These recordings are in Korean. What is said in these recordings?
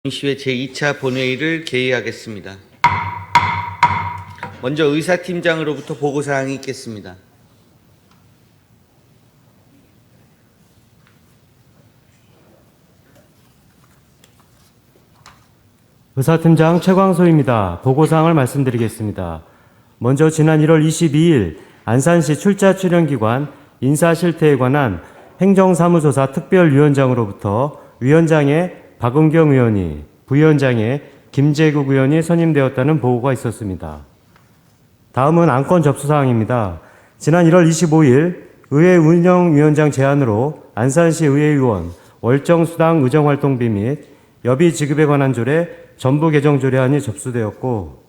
시회 제2차 본회의를 개의하겠습니다. 먼저 의사팀장으로부터 보고사항이 있겠습니다. 의사팀장 최광소입니다. 보고사항을 말씀드리겠습니다. 먼저 지난 1월 22일 안산시 출자 출연기관 인사실태에 관한 행정사무조사 특별위원장으로부터 위원장의 박은경 의원이, 부위원장의 김재국 의원이 선임되었다는 보고가 있었습니다. 다음은 안건 접수사항입니다. 지난 1월 25일 의회 운영위원장 제안으로 안산시 의회의원 월정수당 의정활동비 및 여비 지급에 관한 조례 전부 개정 조례안이 접수되었고,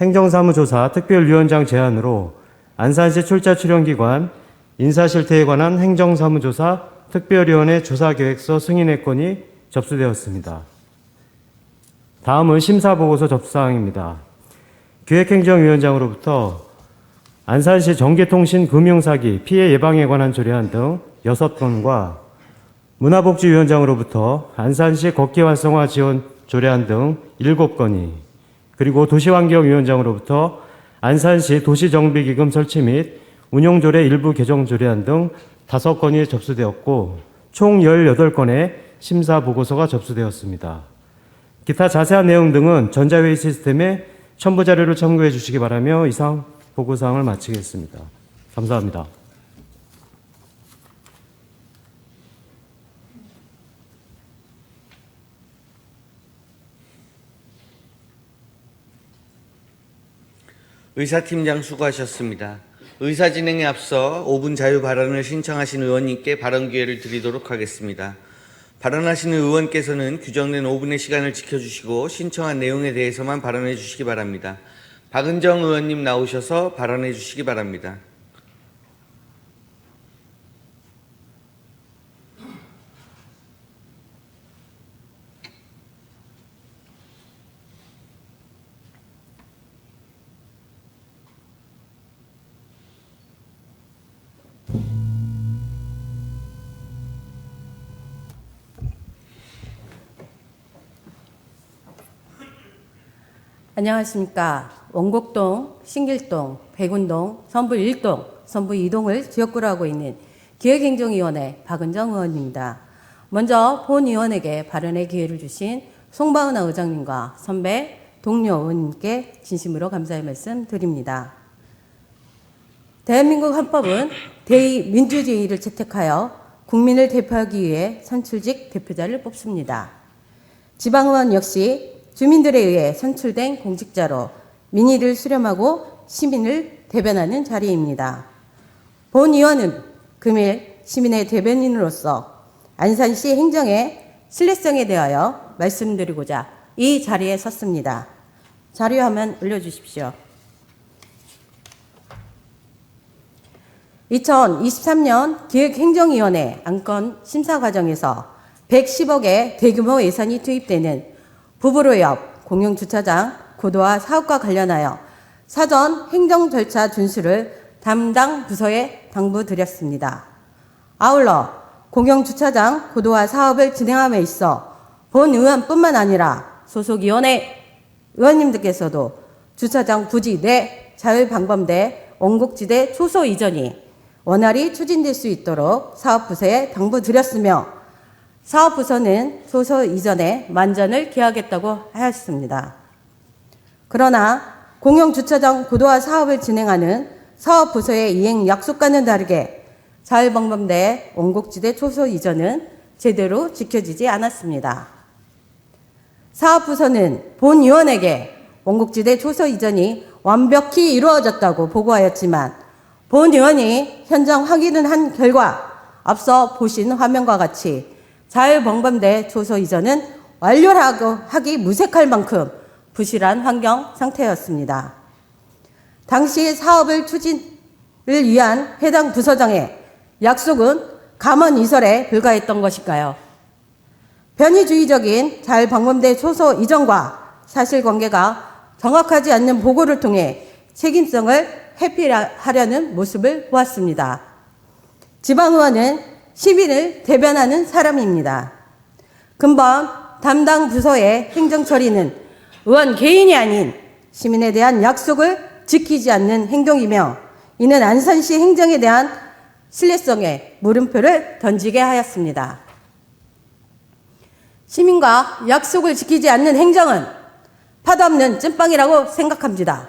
행정사무조사 특별위원장 제안으로 안산시 출자 출연기관 인사실태에 관한 행정사무조사 특별위원회 조사계획서 승인의 건이 접수되었습니다. 다음은 심사보고서 접수사항입니다. 기획행정위원장으로부터 안산시 전개통신 금융사기 피해 예방에 관한 조례안 등 6건과 문화복지위원장으로부터 안산시 걷기 활성화 지원 조례안 등 7건이, 그리고 도시환경위원장으로부터 안산시 도시정비기금 설치 및 운용조례 일부 개정 조례안 등 5건이 접수되었고, 총 18건의 심사보고서가 접수되었습니다. 기타 자세한 내용 등은 전자회의 시스템에 첨부 자료를 참고해 주시기 바라며 이상 보고사항을 마치겠습니다. 감사합니다. 의사팀장 수고하셨습니다. 의사 진행에 앞서 5분 자유 발언을 신청하신 의원님께 발언 기회를 드리도록 하겠습니다. 발언하시는 의원께서는 규정된 5분의 시간을 지켜주시고 신청한 내용에 대해서만 발언해 주시기 바랍니다. 박은정 의원님 나오셔서 발언해 주시기 바랍니다. 안녕하십니까. 원곡동, 신길동, 백운동, 선부 1동, 선부 2동을 지역구로 하고 있는 기획행정위원회 박은정 의원입니다. 먼저 본위원에게 발언의 기회를 주신 송바은하 의장님과 선배, 동료 의원님께 진심으로 감사의 말씀 드립니다. 대한민국 헌법은 대의민주주의를 채택하여 국민을 대표하기 위해 선출직 대표자를 뽑습니다. 지방의원 역시 주민들에 의해 선출된 공직자로 민의를 수렴하고 시민을 대변하는 자리입니다. 본위원은 금일 시민의 대변인으로서 안산시 행정의 신뢰성에 대하여 말씀드리고자 이 자리에 섰습니다. 자료 화면 올려주십시오. 2023년 기획행정위원회 안건 심사 과정에서 110억의 대규모 예산이 투입되는 부부로 옆 공영주차장 고도화 사업과 관련하여 사전 행정 절차 준수를 담당 부서에 당부드렸습니다. 아울러 공영주차장 고도화 사업을 진행함에 있어 본 의원뿐만 아니라 소속위원회 의원님들께서도 주차장 부지 내 자율방범대 원곡지대 초소 이전이 원활히 추진될 수 있도록 사업부서에 당부드렸으며, 사업부서는 소소 이전에 만전을 기하겠다고 하였습니다. 그러나 공영주차장 고도화 사업을 진행하는 사업부서의 이행 약속과는 다르게 자율방범대 원곡지대 초소 이전은 제대로 지켜지지 않았습니다. 사업부서는 본위원에게 원곡지대 초소 이전이 완벽히 이루어졌다고 보고하였지만, 본위원이 현장 확인을 한 결과 앞서 보신 화면과 같이 자율방범대 초소 이전은 완료하기 무색할 만큼 부실한 환경 상태였습니다. 당시 사업을 추진을 위한 해당 부서장의 약속은 감언이설에 불과했던 것일까요? 변이주의적인 자율방범대 초소 이전과 사실관계가 정확하지 않는 보고를 통해 책임성을 회피하려는 모습을 보았습니다. 지방의원은 시민을 대변하는 사람입니다. 금번 담당 부서의 행정 처리는 의원 개인이 아닌 시민에 대한 약속을 지키지 않는 행동이며 이는 안산시 행정에 대한 신뢰성에 물음표를 던지게 하였습니다. 시민과 약속을 지키지 않는 행정은 파도 없는 찐빵이라고 생각합니다.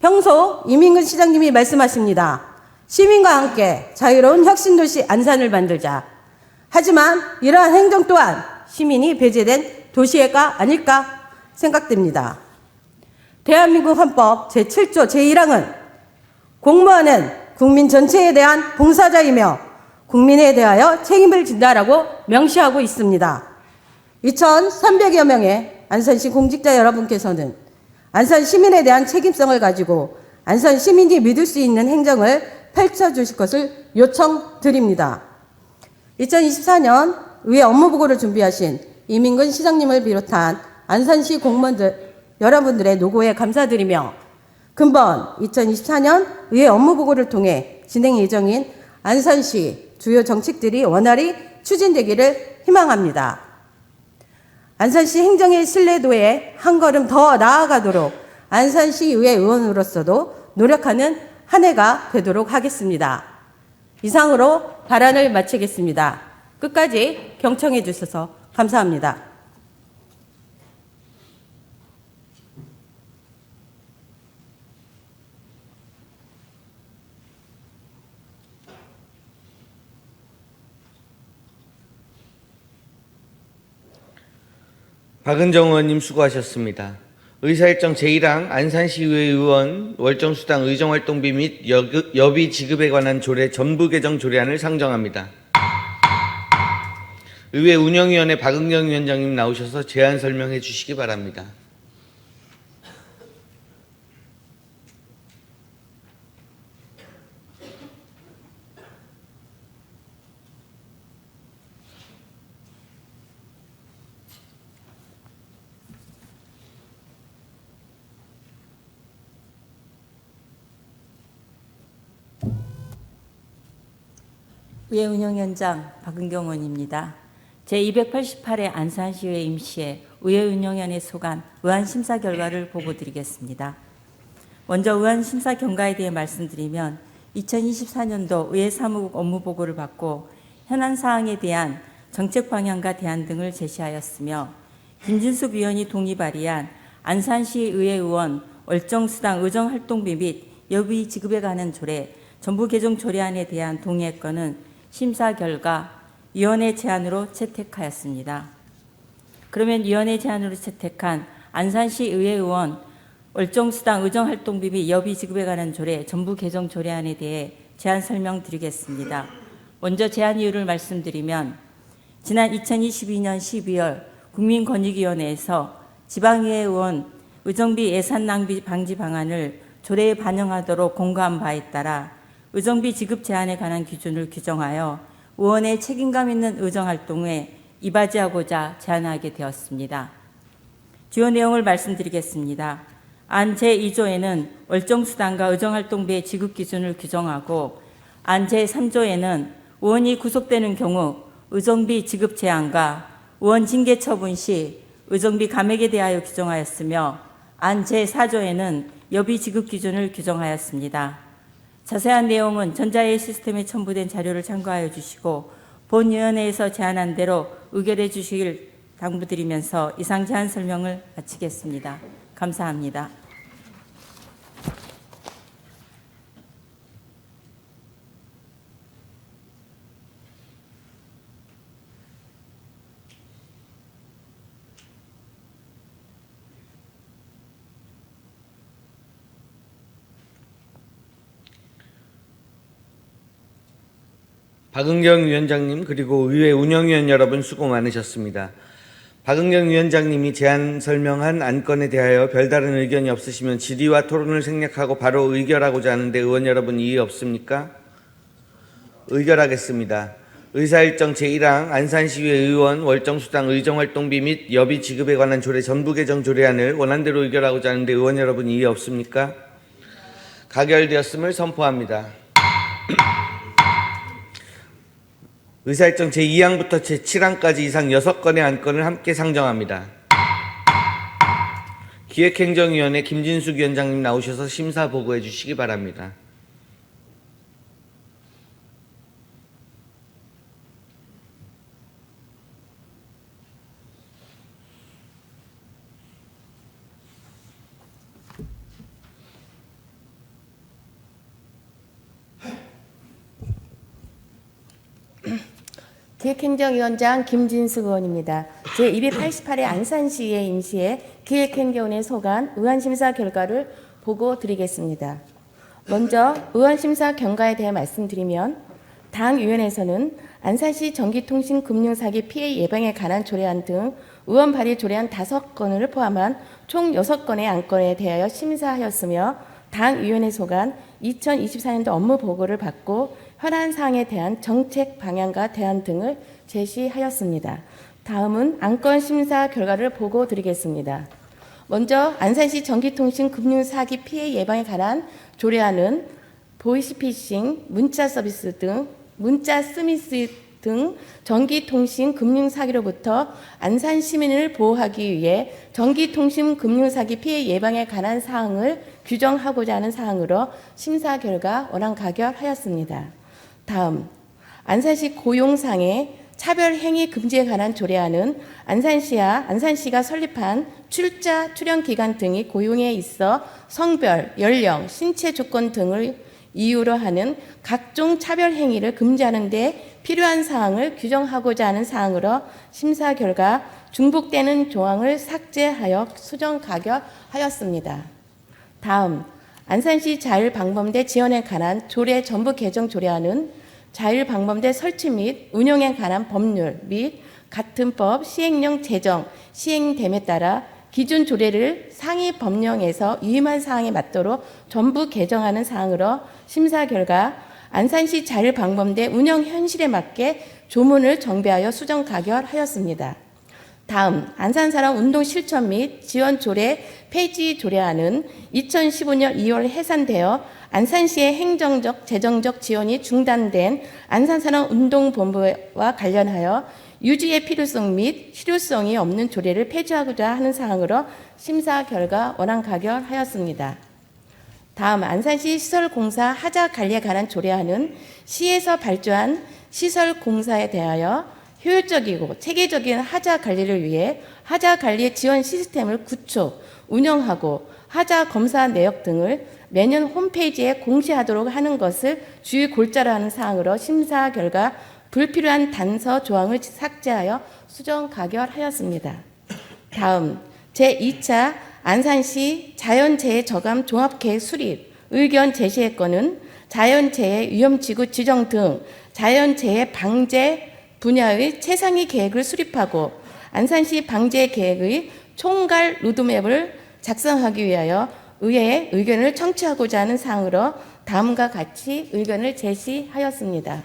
평소 이민근 시장님이 말씀하십니다. 시민과 함께 자유로운 혁신도시 안산을 만들자. 하지만 이러한 행정 또한 시민이 배제된 도시애가 아닐까 생각됩니다. 대한민국 헌법 제7조 제1항은 공무원은 국민 전체에 대한 봉사자이며 국민에 대하여 책임을 진다라고 명시하고 있습니다. 2,300여 명의 안산시 공직자 여러분께서는 안산 시민에 대한 책임성을 가지고 안산 시민이 믿을 수 있는 행정을 펼쳐주실 것을 요청드립니다. 2024년 의회 업무보고를 준비하신 이민근 시장님을 비롯한 안산시 공무원들 여러분들의 노고에 감사드리며 금번 2024년 의회 업무보고를 통해 진행 예정인 안산시 주요 정책들이 원활히 추진되기를 희망합니다. 안산시 행정의 신뢰도에 한 걸음 더 나아가도록 안산시 의회 의원으로서도 노력하는 한 해가 되도록 하겠습니다. 이상으로 발언을 마치겠습니다. 끝까지 경청해 주셔서 감사합니다. 박은정 의원님 수고하셨습니다. 의사일정 제1항 안산시의회 의원 월정수당 의정활동비 및 여비 지급에 관한 조례 전부 개정 조례안을 상정합니다. 의회 운영위원회 박은경 위원장님 나오셔서 제안 설명해 주시기 바랍니다. 의회 운영위원장 박은경 의원입니다. 제288회 안산시의회 임시회 의회 운영위원회 소관 의안 심사 결과를 보고드리겠습니다. 먼저 의안 심사 경과에 대해 말씀드리면 2024년도 의회 사무국 업무보고를 받고 현안 사항에 대한 정책 방향과 대안 등을 제시하였으며 김진숙 위원이 동의 발의한 안산시 의회 의원 월정수당 의정활동비 및 여비 지급에 관한 조례 전부 개정 조례안에 대한 동의의 건은 심사 결과 위원회 제안으로 채택하였습니다. 그러면 위원회 제안으로 채택한 안산시 의회 의원 월정수당 의정활동비 및 여비 지급에 관한 조례 전부 개정 조례안에 대해 제안 설명드리겠습니다. 먼저 제안 이유를 말씀드리면 지난 2022년 12월 국민권익위원회에서 지방의회 의원 의정비 예산 낭비 방지 방안을 조례에 반영하도록 공고한 바에 따라 의정비 지급 제한에 관한 기준을 규정하여 의원의 책임감 있는 의정활동에 이바지하고자 제안하게 되었습니다. 주요 내용을 말씀드리겠습니다. 안 제2조에는 월정수당과 의정활동비의 지급 기준을 규정하고 안 제3조에는 의원이 구속되는 경우 의정비 지급 제한과 의원 징계 처분 시 의정비 감액에 대하여 규정하였으며 안 제4조에는 여비 지급 기준을 규정하였습니다. 자세한 내용은 전자회의 시스템에 첨부된 자료를 참고하여 주시고 본위원회에서 제안한 대로 의결해 주시길 당부드리면서 이상 제안 설명을 마치겠습니다. 감사합니다. 박은경 위원장님 그리고 의회 운영위원 여러분 수고 많으셨습니다. 박은경 위원장님이 제안 설명한 안건에 대하여 별다른 의견이 없으시면 질의와 토론을 생략하고 바로 의결하고자 하는데 의원 여러분 이의 없습니까? 의결하겠습니다. 의사일정 제1항 안산시의회 의원 월정수당 의정활동비 및 여비 지급에 관한 조례 전부 개정 조례안을 원안대로 의결하고자 하는데 의원 여러분 이의 없습니까? 가결되었음을 선포합니다. 의사일정 제2항부터 제7항까지 이상 6건의 안건을 함께 상정합니다. 기획행정위원회 김진숙 위원장님 나오셔서 심사 보고해 주시기 바랍니다. 기획행정위원장 김진숙 의원입니다. 제288회 안산시의 임시의 기획행정위원회 소관 의안심사 결과를 보고 드리겠습니다. 먼저 의안심사 경과에 대해 말씀드리면 당위원회에서는 안산시 전기통신금융사기 피해 예방에 관한 조례안 등 의원 발의 조례안 5건을 포함한 총 6건의 안건에 대하여 심사하였으며 당위원회 소관 2024년도 업무 보고를 받고 현안 사항에 대한 정책 방향과 대안 등을 제시하였습니다. 다음은 안건 심사 결과를 보고 드리겠습니다. 먼저 안산시 전기통신 금융사기 피해 예방에 관한 조례안은 보이스피싱, 문자 서비스 등 문자 스미스 등 전기통신 금융사기로부터 안산 시민을 보호하기 위해 전기통신 금융사기 피해 예방에 관한 사항을 규정하고자 하는 사항으로 심사 결과 원안 가결하였습니다. 다음, 안산시 고용상의 차별행위 금지에 관한 조례안은 안산시가 설립한 출자, 출연기간 등이 고용에 있어 성별, 연령, 신체 조건 등을 이유로 하는 각종 차별행위를 금지하는 데 필요한 사항을 규정하고자 하는 사항으로 심사 결과 중복되는 조항을 삭제하여 수정 가결하였습니다. 다음, 안산시 자율방범대 지원에 관한 조례 전부 개정 조례안은 자율방범대 설치 및 운영에 관한 법률 및 같은 법 시행령 제정, 시행됨에 따라 기존 조례를 상위 법령에서 위임한 사항에 맞도록 전부 개정하는 사항으로 심사 결과 안산시 자율방범대 운영 현실에 맞게 조문을 정비하여 수정 가결하였습니다. 다음, 안산사랑 운동 실천 및 지원 조례 폐지 조례안은 2015년 2월 해산되어 안산시의 행정적, 재정적 지원이 중단된 안산사랑 운동본부와 관련하여 유지의 필요성 및 실효성이 없는 조례를 폐지하고자 하는 사항으로 심사 결과 원안 가결하였습니다. 다음, 안산시 시설공사 하자 관리에 관한 조례안은 시에서 발주한 시설공사에 대하여 효율적이고 체계적인 하자 관리를 위해 하자 관리 지원 시스템을 구축, 운영하고 하자 검사 내역 등을 매년 홈페이지에 공시하도록 하는 것을 주의 골자로 하는 사항으로 심사 결과 불필요한 단서 조항을 삭제하여 수정 가결하였습니다. 다음, 제2차 안산시 자연재해 저감 종합계획 수립 의견 제시의 건은 자연재해 위험지구 지정 등 자연재해 방제 분야의 최상위 계획을 수립하고 안산시 방제 계획의 총괄 로드맵을 작성하기 위하여 의회의 의견을 청취하고자 하는 사항으로 다음과 같이 의견을 제시하였습니다.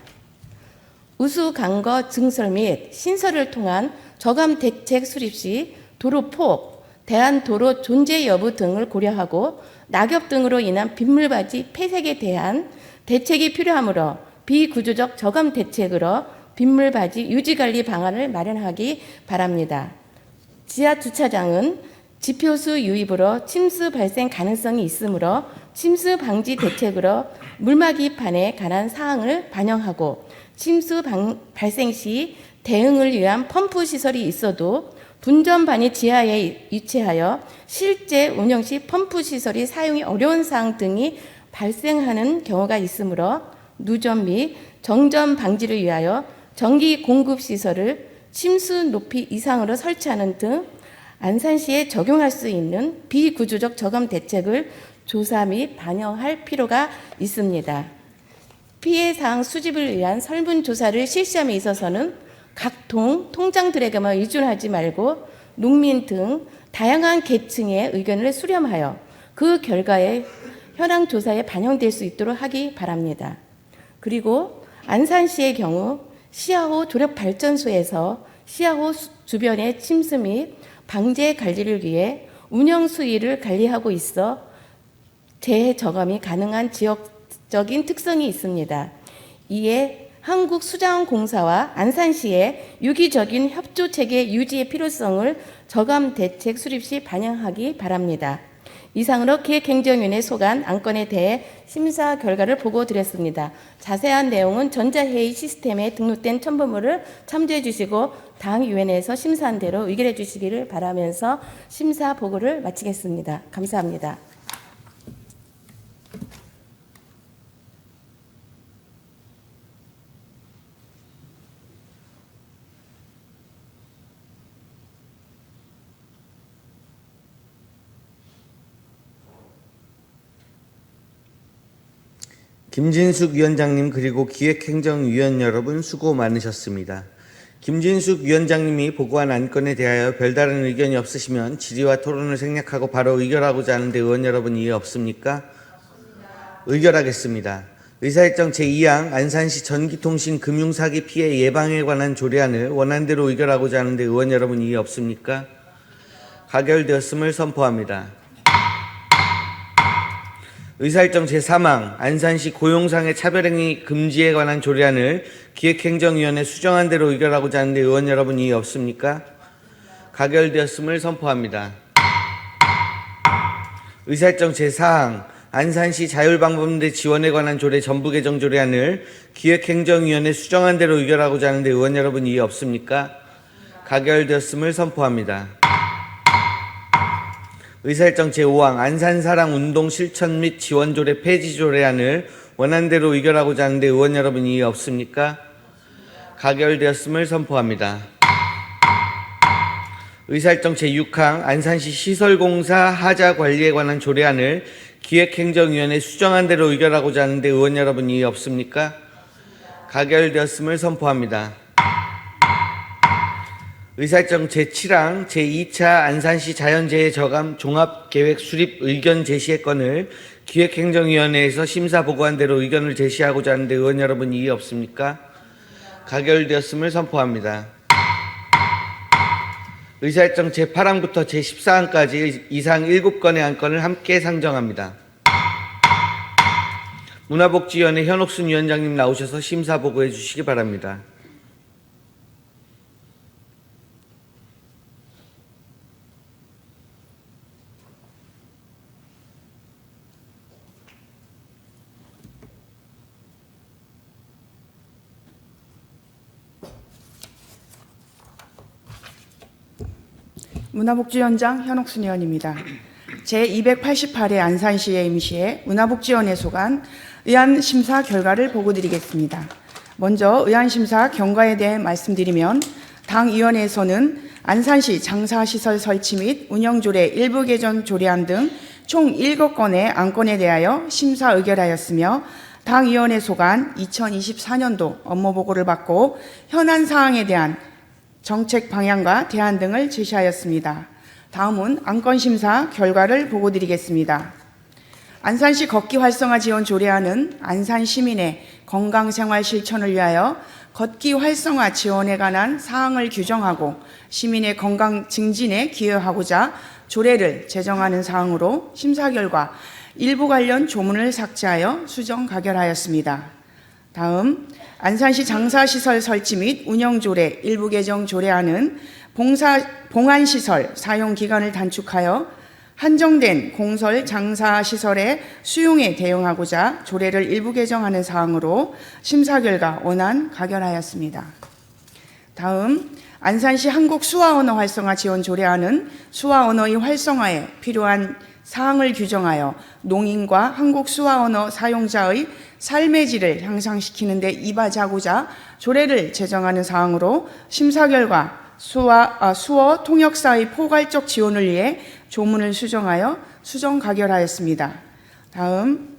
우수 강거 증설 및 신설을 통한 저감 대책 수립 시 도로 폭, 대한도로 존재 여부 등을 고려하고 낙엽 등으로 인한 빗물바지 폐색에 대한 대책이 필요하므로 비구조적 저감 대책으로 빗물바지 유지관리 방안을 마련하기 바랍니다. 지하 주차장은 지표수 유입으로 침수 발생 가능성이 있으므로 침수 방지 대책으로 물막이판에 관한 사항을 반영하고 침수 발생 시 대응을 위한 펌프 시설이 있어도 분전반이 지하에 위치하여 실제 운영 시 펌프 시설이 사용이 어려운 사항 등이 발생하는 경우가 있으므로 누전 및 정전 방지를 위하여 전기 공급 시설을 침수 높이 이상으로 설치하는 등 안산시에 적용할 수 있는 비구조적 저감 대책을 조사 및 반영할 필요가 있습니다. 피해 사항 수집을 위한 설문조사를 실시함에 있어서는 각 통장들에게만 의존하지 말고 농민 등 다양한 계층의 의견을 수렴하여 그 결과에 현황 조사에 반영될 수 있도록 하기 바랍니다. 그리고 안산시의 경우 시야호 조력발전소에서 시야호 주변의 침수 및 방제 관리를 위해 운영 수위를 관리하고 있어 재해 저감이 가능한 지역적인 특성이 있습니다. 이에 한국수자원공사와 안산시의 유기적인 협조체계 유지의 필요성을 저감 대책 수립 시 반영하기 바랍니다. 이상으로 기획행정위원회 소관 안건에 대해 심사 결과를 보고드렸습니다. 자세한 내용은 전자회의 시스템에 등록된 첨부물을 참조해 주시고 당위원회에서 심사한 대로 의결해 주시기를 바라면서 심사 보고를 마치겠습니다. 감사합니다. 김진숙 위원장님 그리고 기획행정위원 여러분 수고 많으셨습니다. 김진숙 위원장님이 보고한 안건에 대하여 별다른 의견이 없으시면 질의와 토론을 생략하고 바로 의결하고자 하는데 의원 여러분 이해 없습니까? 의결하겠습니다. 의사일정 제2항 안산시 전기통신 금융사기 피해 예방에 관한 조례안을 원안대로 의결하고자 하는데 의원 여러분 이해 없습니까? 가결되었음을 선포합니다. 의사일정 제3항 안산시 고용상의 차별행위 금지에 관한 조례안을 기획행정위원회 수정한 대로 의결하고자 하는데 의원 여러분 이해 없습니까? 가결되었음을 선포합니다. 의사일정 제4항 안산시 자율방범대 지원에 관한 조례 전부 개정 조례안을 기획행정위원회 수정한 대로 의결하고자 하는데 의원 여러분 이해 없습니까? 가결되었음을 선포합니다. 의사일정 제5항 안산사랑 운동 실천 및 지원 조례 폐지 조례안을 원안대로 의결하고자 하는데 의원 여러분 이해 없습니까? 가결되었음을 선포합니다. 의사일정 제6항 안산시 시설공사 하자 관리에 관한 조례안을 기획행정위원회 수정한 대로 의결하고자 하는데 의원 여러분 이해 없습니까? 가결되었음을 선포합니다. 의사일정 제7항 제2차 안산시 자연재해 저감 종합계획 수립 의견 제시의 건을 기획행정위원회에서 심사 보고한 대로 의견을 제시하고자 하는데 의원 여러분 이해 없습니까? 가결되었음을 선포합니다. 의사일정 제8항부터 제14항까지 이상 7건의 안건을 함께 상정합니다. 문화복지위원회 현옥순 위원장님 나오셔서 심사 보고해 주시기 바랍니다. 문화복지위원장 현옥순 의원입니다. 제288회 안산시의 임시회 문화복지위원회 소관 의안심사 결과를 보고드리겠습니다. 먼저 의안심사 경과에 대해 말씀드리면 당위원회에서는 안산시 장사시설 설치 및 운영조례 일부 개정 조례안 등 총 7건의 안건에 대하여 심사 의결하였으며 당위원회 소관 2024년도 업무보고를 받고 현안 사항에 대한 정책 방향과 대안 등을 제시하였습니다. 다음은 안건 심사 결과를 보고드리겠습니다. 안산시 걷기 활성화 지원 조례안은 안산 시민의 건강생활 실천을 위하여 걷기 활성화 지원에 관한 사항을 규정하고 시민의 건강 증진에 기여하고자 조례를 제정하는 사항으로 심사 결과 일부 관련 조문을 삭제하여 수정 가결하였습니다. 다음 안산시 장사시설 설치 및 운영조례 일부 개정 조례안은 봉안시설 사용기간을 단축하여 한정된 공설 장사시설의 수용에 대응하고자 조례를 일부 개정하는 사항으로 심사 결과 원안 가결하였습니다. 다음 안산시 한국수화언어 활성화 지원 조례안은 수화언어의 활성화에 필요한 사항을 규정하여 농인과 한국 수화언어 사용자의 삶의 질을 향상시키는 데 이바지하고자 조례를 제정하는 사항으로 심사 결과 수어 통역사의 포괄적 지원을 위해 조문을 수정하여 수정 가결하였습니다. 다음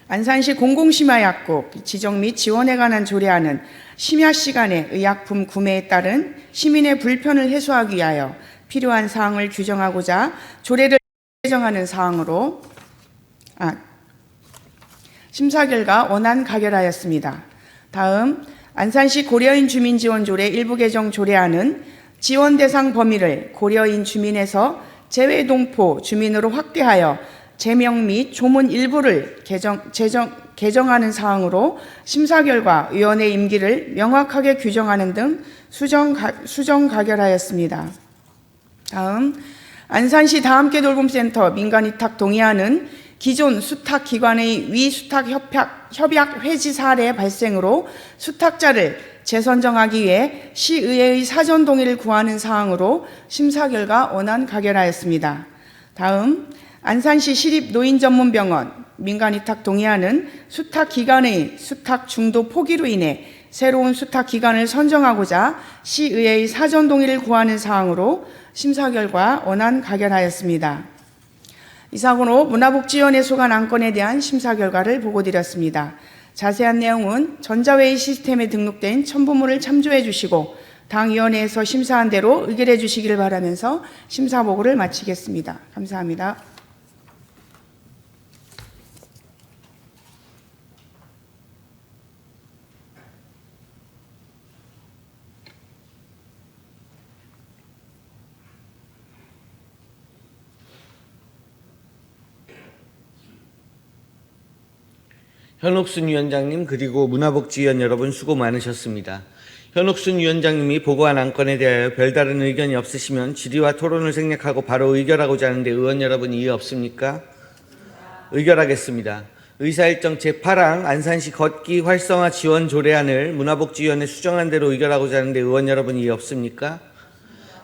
안산시 공공심야약국 지정 및 지원에 관한 조례안은 심야 시간에 의약품 구매에 따른 시민의 불편을 해소하기 위하여 필요한 사항을 규정하고자 조례를 제정하는 사항으로 심사 결과 원안 가결하였습니다. 다음 안산시 고려인 주민지원조례 일부 개정 조례안은 지원 대상 범위를 고려인 주민에서 재외동포 주민으로 확대하여 제명 및 조문 일부를 개정하는 사항으로 심사 결과 위원회 임기를 명확하게 규정하는 등 수정 가결하였습니다. 다음, 안산시 다함께 돌봄센터 민간위탁 동의안은 기존 수탁기관의 위수탁 협약 회지 사례 발생으로 수탁자를 재선정하기 위해 시의회의 사전 동의를 구하는 사항으로 심사 결과 원안 가결하였습니다. 다음, 안산시 시립노인전문병원 민간위탁 동의안은 수탁기관의 수탁 중도 포기로 인해 새로운 수탁기관을 선정하고자 시의회의 사전 동의를 구하는 사항으로 심사 결과 원안 가결하였습니다. 이상으로 문화복지위원회 소관 안건에 대한 심사 결과를 보고드렸습니다. 자세한 내용은 전자회의 시스템에 등록된 첨부물을 참조해 주시고 당위원회에서 심사한 대로 의결해 주시기를 바라면서 심사 보고를 마치겠습니다. 감사합니다. 현옥순 위원장님 그리고 문화복지위원 여러분 수고 많으셨습니다. 현옥순 위원장님이 보고한 안건에 대하여 별다른 의견이 없으시면 질의와 토론을 생략하고 바로 의결하고자 하는데 의원 여러분 이의 없습니까? 의결하겠습니다. 의사일정 제8항 안산시 걷기 활성화 지원 조례안을 문화복지위원회 수정한 대로 의결하고자 하는데 의원 여러분 이의 없습니까?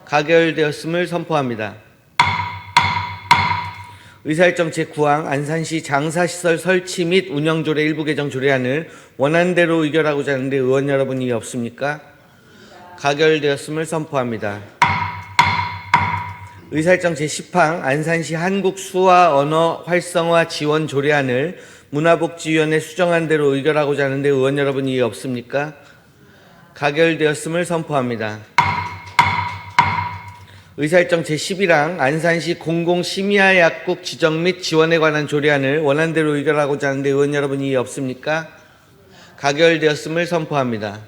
가결되었음을 선포합니다. 의사일정 제9항 안산시 장사시설 설치 및 운영조례 일부 개정 조례안을 원안대로 의결하고자 하는데 의원 여러분이 없습니까? 가결되었음을 선포합니다. 의사일정 제10항 안산시 한국수화언어 활성화 지원 조례안을 문화복지위원회 수정한 대로 의결하고자 하는데 의원 여러분이 없습니까? 가결되었음을 선포합니다. 의사일정 제11항 안산시 공공심야약국 지정 및 지원에 관한 조례안을 원안대로 의결하고자 하는데 의원 여러분이 없습니까? 가결되었음을 선포합니다.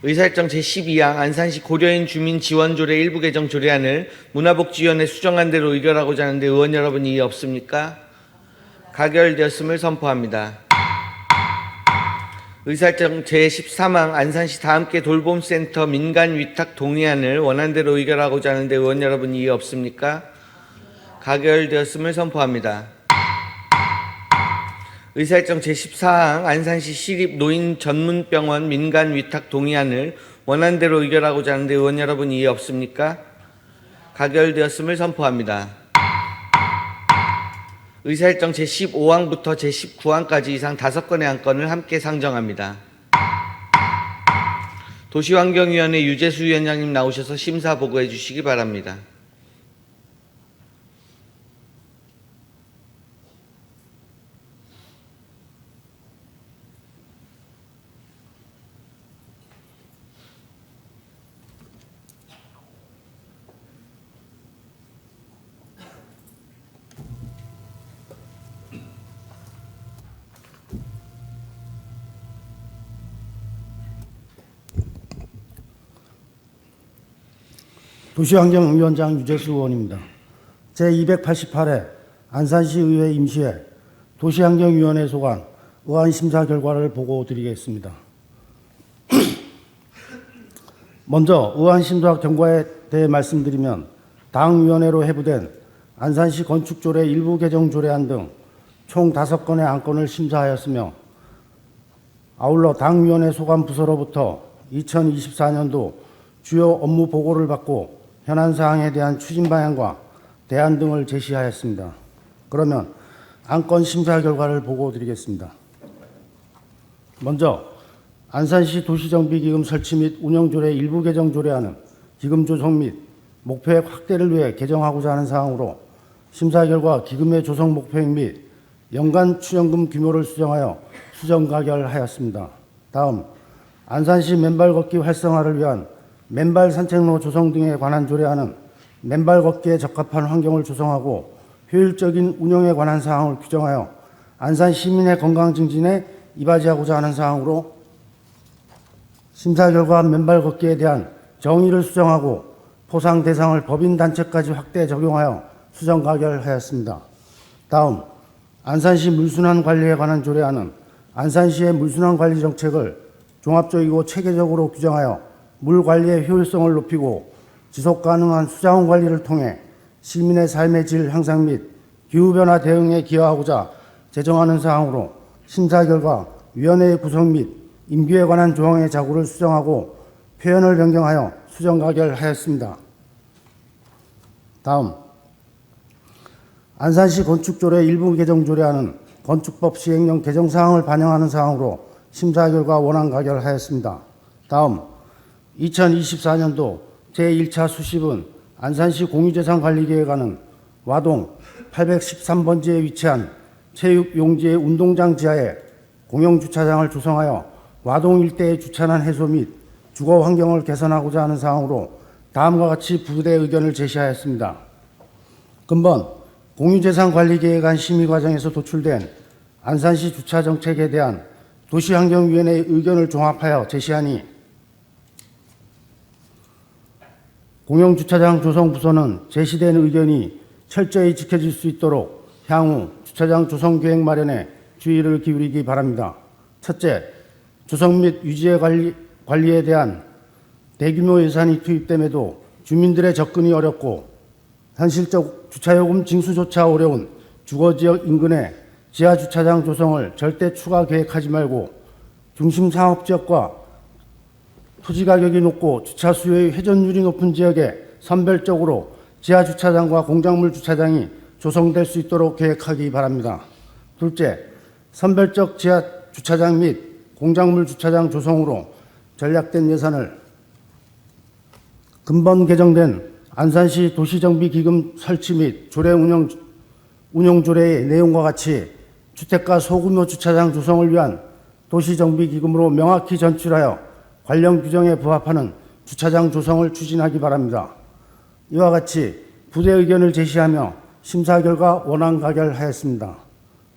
의사일정 제12항 안산시 고려인 주민 지원 조례 일부 개정 조례안을 문화복지위원회 수정한 대로 의결하고자 하는데 의원 여러분이 없습니까? 가결되었음을 선포합니다. 의사일정 제13항 안산시 다함께 돌봄센터 민간위탁 동의안을 원안대로 의결하고자 하는데 의원 여러분 이의 없습니까? 가결되었음을 선포합니다. 의사일정 제14항 안산시 시립노인전문병원 민간위탁 동의안을 원안대로 의결하고자 하는데 의원 여러분 이의 없습니까? 가결되었음을 선포합니다. 의사일정 제15항부터 제19항까지 이상 5건의 안건을 함께 상정합니다. 도시환경위원회 유재수 위원장님 나오셔서 심사 보고해 주시기 바랍니다. 도시환경위원장 유재수 의원입니다. 제288회 안산시의회 임시회 도시환경위원회 소관 의안 심사 결과를 보고드리겠습니다. 먼저 의안 심사 경과에 대해 말씀드리면 당위원회로 회부된 안산시 건축조례 일부 개정 조례안 등 총 5건의 안건을 심사하였으며 아울러 당위원회 소관 부서로부터 2024년도 주요 업무 보고를 받고 현안 사항에 대한 추진 방향과 대안 등을 제시하였습니다. 그러면 안건 심사 결과를 보고드리겠습니다. 먼저 안산시 도시정비기금 설치 및 운영조례 일부 개정 조례안은 기금 조성 및 목표액 확대를 위해 개정하고자 하는 사항으로 심사 결과 기금의 조성 목표액 및 연간 추정금 규모를 수정하여 수정 가결하였습니다. 다음 안산시 맨발 걷기 활성화를 위한 맨발 산책로 조성 등에 관한 조례안은 맨발 걷기에 적합한 환경을 조성하고 효율적인 운영에 관한 사항을 규정하여 안산 시민의 건강 증진에 이바지하고자 하는 사항으로 심사 결과 맨발 걷기에 대한 정의를 수정하고 포상 대상을 법인 단체까지 확대 적용하여 수정 가결하였습니다. 다음 안산시 물순환 관리에 관한 조례안은 안산시의 물순환 관리 정책을 종합적이고 체계적으로 규정하여 물 관리의 효율성을 높이고 지속 가능한 수자원 관리를 통해 시민의 삶의 질 향상 및 기후변화 대응에 기여하고자 제정하는 사항으로 심사 결과 위원회의 구성 및 임기에 관한 조항의 자구를 수정하고 표현을 변경하여 수정 가결하였습니다. 다음 안산시 건축조례 일부 개정 조례안은 건축법 시행령 개정 사항을 반영하는 사항으로 심사 결과 원안 가결하였습니다. 다음 2024년도 제1차 수십은 안산시 공유재산관리계획안은 와동 813번지에 위치한 체육용지의 운동장 지하에 공영주차장을 조성하여 와동 일대의 주차난 해소 및 주거 환경을 개선하고자 하는 사항으로 다음과 같이 부대 의견을 제시하였습니다. 근본 공유재산관리계획안 심의 과정에서 도출된 안산시 주차 정책에 대한 도시환경위원회의 의견을 종합하여 제시하니 공영주차장 조성 부서는 제시된 의견이 철저히 지켜질 수 있도록 향후 주차장 조성 계획 마련에 주의를 기울이기 바랍니다. 첫째, 조성 및 유지의 관리에 대한 대규모 예산이 투입됨에도 주민들의 접근이 어렵고 현실적 주차요금 징수조차 어려운 주거지역 인근에 지하주차장 조성을 절대 추가 계획하지 말고 중심 상업지역과 토지 가격이 높고 주차 수요의 회전율이 높은 지역에 선별적으로 지하주차장과 공작물 주차장이 조성될 수 있도록 계획하기 바랍니다. 둘째, 선별적 지하주차장 및 공작물 주차장 조성으로 전략된 예산을 근본 개정된 안산시 도시정비기금 설치 및 조례 운영 조례의 내용과 같이 주택가 소규모 주차장 조성을 위한 도시정비기금으로 명확히 전출하여 관련 규정에 부합하는 주차장 조성을 추진하기 바랍니다. 이와 같이 부대 의견을 제시하며 심사 결과 원안 가결하였습니다.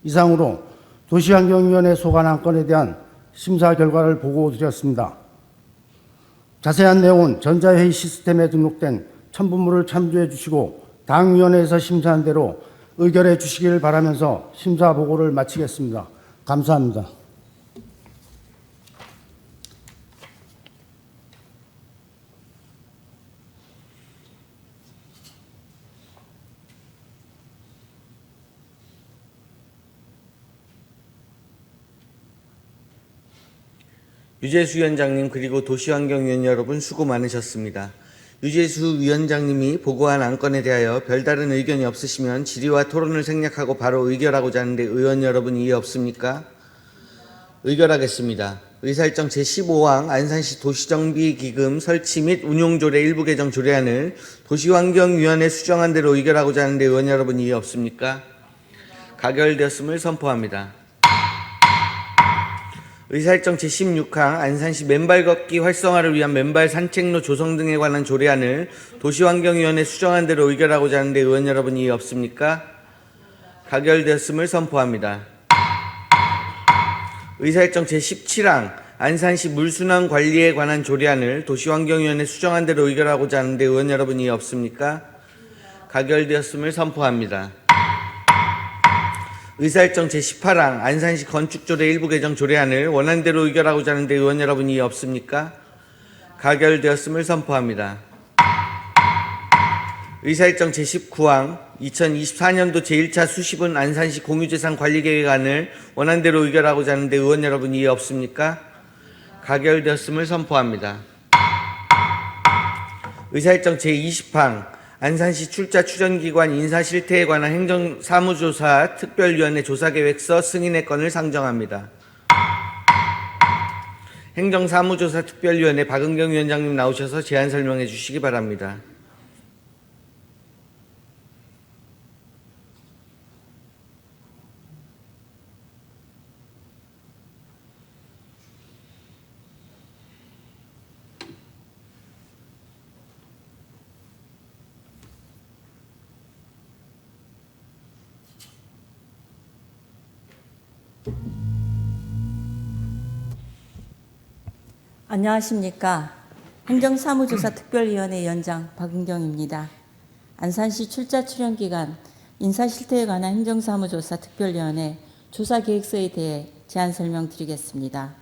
이상으로 도시환경위원회 소관 안건에 대한 심사 결과를 보고드렸습니다. 자세한 내용은 전자회의 시스템에 등록된 첨부물을 참조해 주시고 당위원회에서 심사한 대로 의결해 주시길 바라면서 심사 보고를 마치겠습니다. 감사합니다. 유재수 위원장님 그리고 도시환경위원 여러분 수고 많으셨습니다. 유재수 위원장님이 보고한 안건에 대하여 별다른 의견이 없으시면 질의와 토론을 생략하고 바로 의결하고자 하는데 의원 여러분 이해 없습니까? 의결하겠습니다. 의사일정 제15항 안산시 도시정비기금 설치 및 운용조례 일부 개정 조례안을 도시환경위원회 수정한 대로 의결하고자 하는데 의원 여러분 이해 없습니까? 가결되었음을 선포합니다. 의사일정 제16항 안산시 맨발 걷기 활성화를 위한 맨발 산책로 조성 등에 관한 조례안을 도시환경위원회 수정한 대로 의결하고자 하는데 의원 여러분 이해 없습니까? 가결되었음을 선포합니다. 의사일정 제17항 안산시 물순환 관리에 관한 조례안을 도시환경위원회 수정한 대로 의결하고자 하는데 의원 여러분 이해 없습니까? 가결되었음을 선포합니다. 의사일정 제18항 안산시 건축조례 일부 개정 조례안을 원안대로 의결하고자 하는데 의원 여러분 이해 없습니까? 가결되었음을 선포합니다. 의사일정 제19항 2024년도 제1차 수십은 안산시 공유재산관리계획안을 원안대로 의결하고자 하는데 의원 여러분 이해 없습니까? 가결되었음을 선포합니다. 의사일정 제20항 안산시 출자 추전기관 인사실태에 관한 행정사무조사 특별위원회 조사계획서 승인의 건을 상정합니다. 행정사무조사 특별위원회 박은경 위원장님 나오셔서 제안 설명해 주시기 바랍니다. 안녕하십니까. 행정사무조사 특별위원회 위원장 박은경입니다. 안산시 출자 출연 기간 인사 실태에 관한 행정사무조사 특별위원회 조사 계획서에 대해 제안 설명드리겠습니다.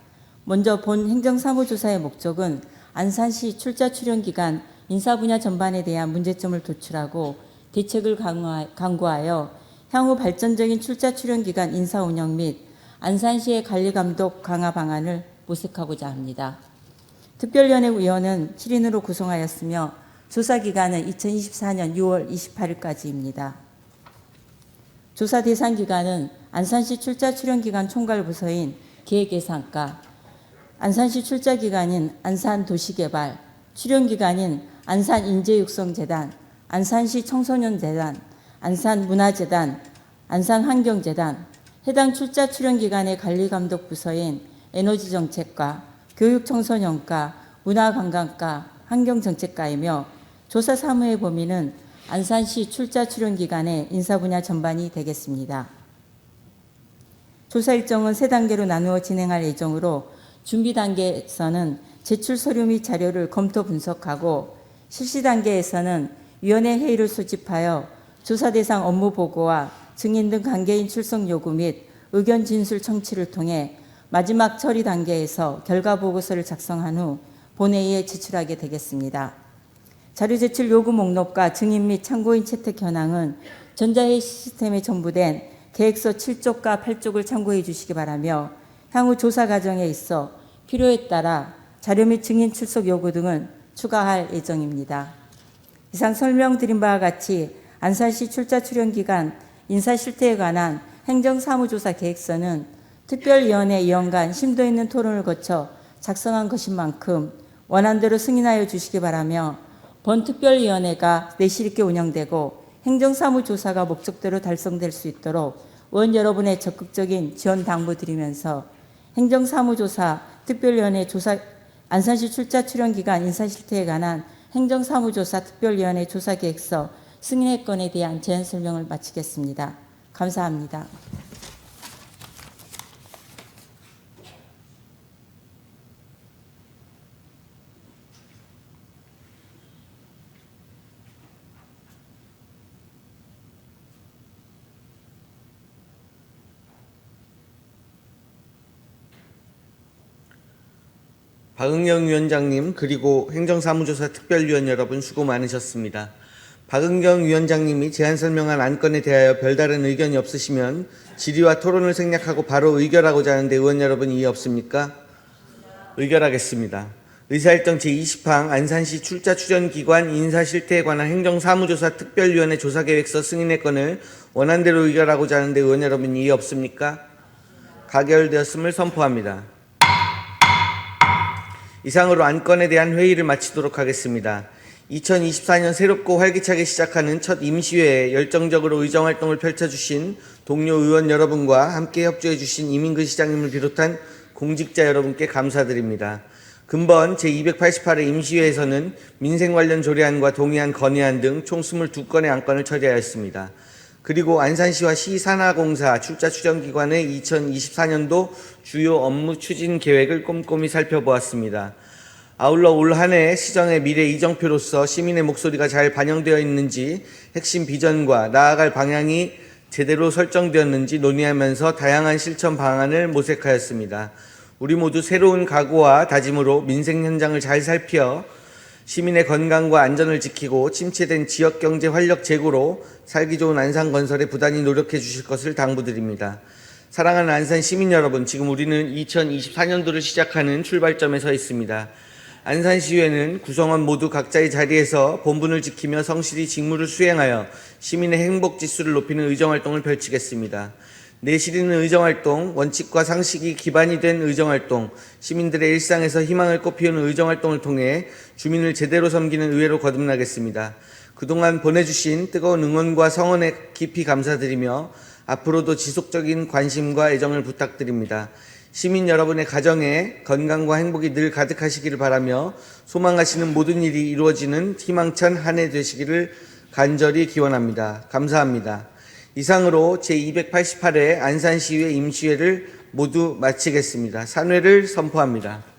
먼저 본 행정사무조사의 목적은 안산시 출자 출연 기간 인사 분야 전반에 대한 문제점을 도출하고 대책을 강구하여 향후 발전적인 출자 출연 기간 인사 운영 및 안산시의 관리 감독 강화 방안을 모색하고자 합니다. 특별위원회 위원은 7인으로 구성하였으며 조사 기간은 2024년 6월 28일까지입니다. 조사 대상 기관은 안산시 출자 출연 기관 총괄 부서인 기획예산과, 안산시 출자 기관인 안산도시개발, 출연 기관인 안산인재육성재단, 안산시 청소년재단, 안산문화재단, 안산환경재단, 해당 출자 출연 기관의 관리감독 부서인 에너지정책과, 교육청소년과, 문화관광과, 환경정책과이며 조사 사무의 범위는 안산시 출자 출연 기관의 인사 분야 전반이 되겠습니다. 조사 일정은 3단계로 나누어 진행할 예정으로 준비 단계에서는 제출 서류 및 자료를 검토 분석하고, 실시 단계에서는 위원회 회의를 소집하여 조사 대상 업무 보고와 증인 등 관계인 출석 요구 및 의견 진술 청취를 통해 마지막 처리 단계에서 결과 보고서를 작성한 후 본회의에 제출하게 되겠습니다. 자료 제출 요구 목록과 증인 및 참고인 채택 현황은 전자회의 시스템에 첨부된 계획서 7쪽과 8쪽을 참고해 주시기 바라며, 향후 조사 과정에 있어 필요에 따라 자료 및 증인 출석 요구 등은 추가할 예정입니다. 이상 설명드린 바와 같이 안산시 출자 출연 기간 인사 실태에 관한 행정사무조사 계획서는 특별위원회 위원 심도 있는 토론을 거쳐 작성한 것인 만큼 원안대로 승인하여 주시기 바라며, 본 특별위원회가 내실 있게 운영되고 행정사무조사가 목적대로 달성될 수 있도록 의원 여러분의 적극적인 지원 당부드리면서 행정사무조사 특별위원회 조사 안산시 출자 출연 기간 인사 실태에 관한 행정사무조사 특별위원회 조사 계획서 승인의 건에 대한 제안 설명을 마치겠습니다. 감사합니다. 박은경 위원장님, 그리고 행정사무조사 특별위원 여러분 수고 많으셨습니다. 박은경 위원장님이 제안 설명한 안건에 대하여 별다른 의견이 없으시면 질의와 토론을 생략하고 바로 의결하고자 하는데 의원 여러분 이의 없습니까? 의결하겠습니다. 의사일정 제20항 안산시 출자 출연기관 인사실태에 관한 행정사무조사 특별위원회 조사계획서 승인의 건을 원안대로 의결하고자 하는데 의원 여러분 이의 없습니까? 가결되었음을 선포합니다. 이상으로 안건에 대한 회의를 마치도록 하겠습니다. 2024년 새롭고 활기차게 시작하는 첫 임시회에 열정적으로 의정활동을 펼쳐주신 동료 의원 여러분과 함께 협조해주신 이민근 시장님을 비롯한 공직자 여러분께 감사드립니다. 금번 제288회 임시회에서는 민생 관련 조례안과 동의안, 건의안 등 총 22건의 안건을 처리하였습니다. 그리고 안산시와 시산하공사 출자 출연기관의 2024년도 주요 업무 추진 계획을 꼼꼼히 살펴보았습니다. 아울러 올 한 해 시정의 미래 이정표로서 시민의 목소리가 잘 반영되어 있는지, 핵심 비전과 나아갈 방향이 제대로 설정되었는지 논의하면서 다양한 실천 방안을 모색하였습니다. 우리 모두 새로운 각오와 다짐으로 민생 현장을 잘 살펴 시민의 건강과 안전을 지키고 침체된 지역경제 활력 제고로 살기 좋은 안산 건설에 부단히 노력해 주실 것을 당부드립니다. 사랑하는 안산 시민 여러분, 지금 우리는 2024년도를 시작하는 출발점에 서 있습니다. 안산시의회는 구성원 모두 각자의 자리에서 본분을 지키며 성실히 직무를 수행하여 시민의 행복지수를 높이는 의정활동을 펼치겠습니다. 내실 있는 의정활동, 원칙과 상식이 기반이 된 의정활동, 시민들의 일상에서 희망을 꽃피우는 의정활동을 통해 주민을 제대로 섬기는 의회로 거듭나겠습니다. 그동안 보내주신 뜨거운 응원과 성원에 깊이 감사드리며 앞으로도 지속적인 관심과 애정을 부탁드립니다. 시민 여러분의 가정에 건강과 행복이 늘 가득하시기를 바라며 소망하시는 모든 일이 이루어지는 희망찬 한 해 되시기를 간절히 기원합니다. 감사합니다. 이상으로 제288회 안산시의회 임시회를 모두 마치겠습니다. 산회를 선포합니다.